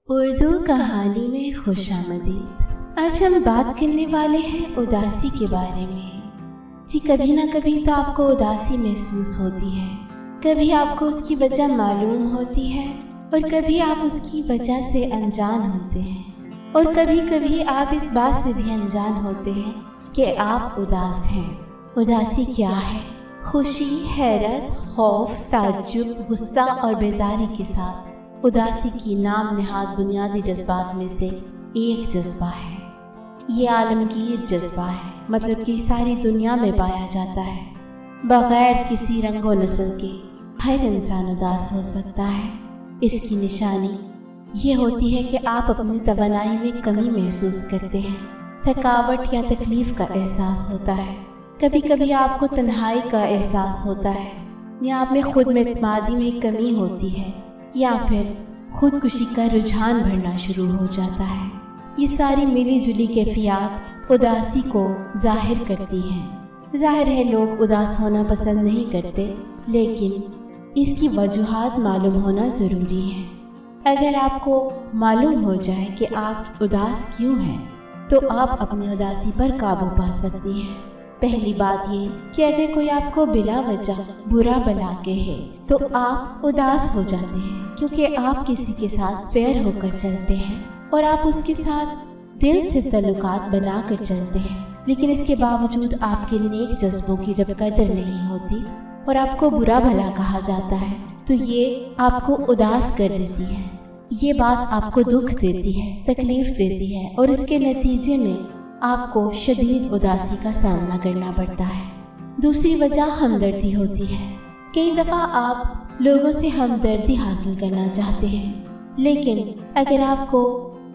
اردو کہانی میں خوش آمدید۔ آج ہم بات کرنے والے ہیں اداسی کے بارے میں۔ جی کبھی نہ کبھی تو آپ کو اداسی محسوس ہوتی ہے، کبھی آپ کو اس کی وجہ معلوم ہوتی ہے اور کبھی آپ اس کی وجہ سے انجان ہوتے ہیں، اور کبھی کبھی آپ اس بات سے بھی انجان ہوتے ہیں کہ آپ اداس ہیں۔ اداسی کیا ہے؟ خوشی، حیرت، خوف، تعجب، غصہ اور بیزاری کے ساتھ اداسی کی نام نہاد بنیادی جذبات میں سے ایک جذبہ ہے۔ یہ عالمگیر جذبہ ہے، مطلب کہ ساری دنیا میں پایا جاتا ہے۔ بغیر کسی رنگ و نسل کے ہر انسان اداس ہو سکتا ہے۔ اس کی نشانی یہ ہوتی ہے کہ آپ اپنی توانائی میں کمی محسوس کرتے ہیں، تھکاوٹ یا تکلیف کا احساس ہوتا ہے۔ کبھی کبھی آپ کو تنہائی کا احساس ہوتا ہے، یا آپ میں خود میں اعتمادی میں کمی ہوتی ہے، یا پھر خودکشی کا رجحان بڑھنا شروع ہو جاتا ہے۔ یہ ساری ملی جلی کیفیات اداسی کو ظاہر کرتی ہیں۔ ظاہر ہے لوگ اداس ہونا پسند نہیں کرتے، لیکن اس کی وجوہات معلوم ہونا ضروری ہے۔ اگر آپ کو معلوم ہو جائے کہ آپ اداس کیوں ہیں، تو آپ اپنی اداسی پر قابو پا سکتی ہیں۔ پہلی بات یہ کہ اگر کوئی آپ کو بلا وجہ برا بلا کہے تو آپ اداس ہو جاتے ہیں، کیونکہ آپ کسی کے ساتھ فیئر ہو کر چلتے ہیں اور آپ اس کے ساتھ دل سے تعلقات بنا کر چلتے ہیں، لیکن اس کے باوجود آپ کے نیک جذبوں کی جب قدر نہیں ہوتی اور آپ کو برا بھلا کہا جاتا ہے تو یہ آپ کو اداس کر دیتی ہے۔ یہ بات آپ کو دکھ دیتی ہے، تکلیف دیتی ہے، اور اس کے نتیجے میں آپ کو شدید اداسی کا سامنا کرنا پڑتا ہے۔ دوسری وجہ ہمدردی ہوتی ہے۔ کئی دفعہ آپ لوگوں سے ہمدردی حاصل کرنا چاہتے ہیں، لیکن اگر آپ کو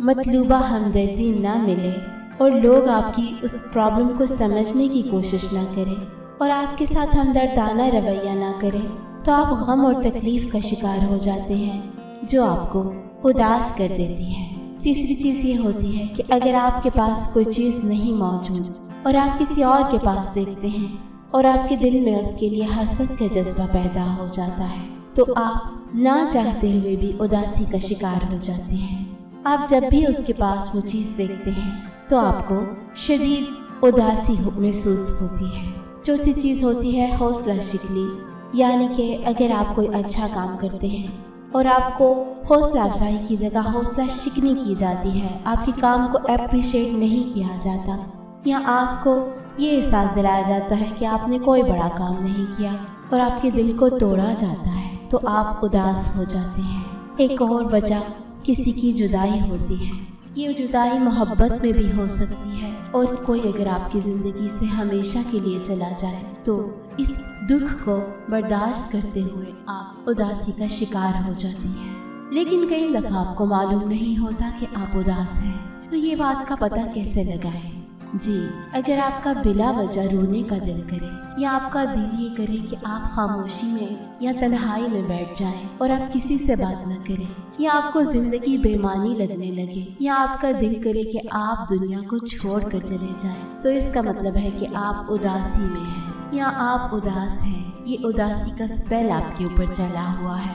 مطلوبہ ہمدردی نہ ملے اور لوگ آپ کی اس پرابلم کو سمجھنے کی کوشش نہ کریں اور آپ کے ساتھ ہمدردانہ رویہ نہ کریں، تو آپ غم اور تکلیف کا شکار ہو جاتے ہیں، جو آپ کو اداس کر دیتی ہے۔ تیسری چیز یہ ہوتی ہے کہ اگر آپ کے پاس کوئی چیز نہیں موجود اور آپ کسی اور کے پاس دیکھتے ہیں اور آپ کے دل میں اس کے لیے حسد کا جذبہ پیدا ہو جاتا ہے، تو آپ نہ چاہتے ہوئے بھی اداسی کا شکار ہو جاتے ہیں۔ آپ جب بھی اس کے پاس وہ چیز دیکھتے ہیں تو آپ کو شدید اداسی محسوس ہوتی ہے۔ چوتھی چیز ہوتی ہے حوصلہ شکنی، یعنی کہ اگر آپ کوئی اچھا کام کرتے ہیں اور آپ کو حوصلہ افزائی کی جگہ حوصلہ شکنی کی جاتی ہے، آپ کے کام کو اپریشیٹ نہیں کیا جاتا، یا آپ کو یہ احساس دلایا جاتا ہے کہ آپ نے کوئی بڑا کام نہیں کیا اور آپ کے دل کو توڑا جاتا ہے، تو آپ اداس ہو جاتے ہیں۔ ایک اور وجہ کسی کی جدائی ہوتی ہے۔ یہ جدائی محبت میں بھی ہو سکتی ہے، اور کوئی اگر آپ کی زندگی سے ہمیشہ کے لیے چلا جائے تو اس دکھ کو برداشت کرتے ہوئے آپ اداسی کا شکار ہو جاتی ہیں۔ لیکن کئی دفعہ آپ کو معلوم نہیں ہوتا کہ آپ اداس ہیں، تو یہ بات کا پتہ کیسے لگائیں؟ جی، اگر آپ کا بلا وجہ رونے کا دل کرے، یا آپ کا دل یہ کرے کہ آپ خاموشی میں یا تنہائی میں بیٹھ جائیں اور آپ کسی سے بات نہ کریں، یا آپ کو زندگی بے معنی لگنے لگے، یا آپ کا دل کرے کہ آپ دنیا کو چھوڑ کر چلے جائیں، تو اس کا مطلب ہے کہ آپ اداسی میں ہیں یا آپ اداس ہیں۔ یہ اداسی کا سپیل آپ کے اوپر چلا ہوا ہے۔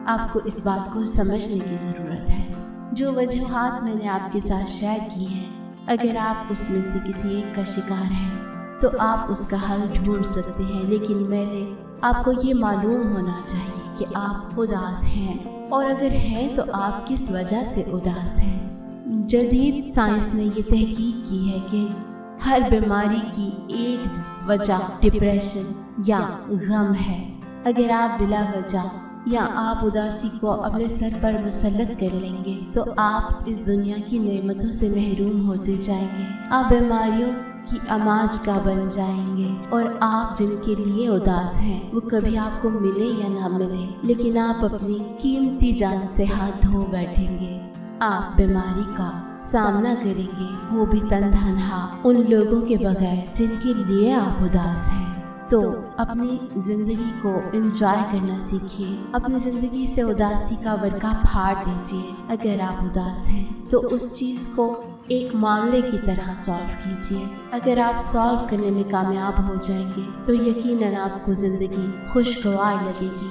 آپ کو اس بات کو سمجھنے کی ضرورت ہے۔ جو وجوہات میں نے آپ کے ساتھ شیئر کی ہیں، اگر آپ اس میں سے کسی ایک کا شکار ہیں تو آپ اس کا حل ڈھونڈ سکتے ہیں، لیکن پہلے آپ کو یہ معلوم ہونا چاہیے کہ آپ اداس ہیں، اور اگر ہیں تو آپ کس وجہ سے اداس ہیں۔ جدید سائنس نے یہ تحقیق کی ہے کہ ہر بیماری کی ایک وجہ ڈپریشن یا غم ہے۔ اگر آپ بلا وجہ یا آپ اداسی کو اپنے سر پر مسلط کر لیں گے تو آپ اس دنیا کی نعمتوں سے محروم ہوتے جائیں گے، آپ بیماریوں کی اماج کا بن جائیں گے، اور آپ جن کے لیے اداس ہیں وہ کبھی آپ کو ملے یا نہ ملے، لیکن آپ اپنی قیمتی جان سے ہاتھ دھو بیٹھیں گے۔ آپ بیماری کا سامنا کریں گے، وہ بھی تنہا ان لوگوں کے بغیر جن کے لیے آپ اداس ہیں۔ تو اپنی زندگی کو انجوائے کرنا سیکھیے، اپنی زندگی سے اداسی کا ورقہ پھاڑ دیجیے۔ اگر آپ اداس ہیں تو اس چیز کو ایک معاملے کی طرح سالو کیجیے۔ اگر آپ سالو کرنے میں کامیاب ہو جائیں گے تو یقیناً آپ کو زندگی خوشگوار لگے گی۔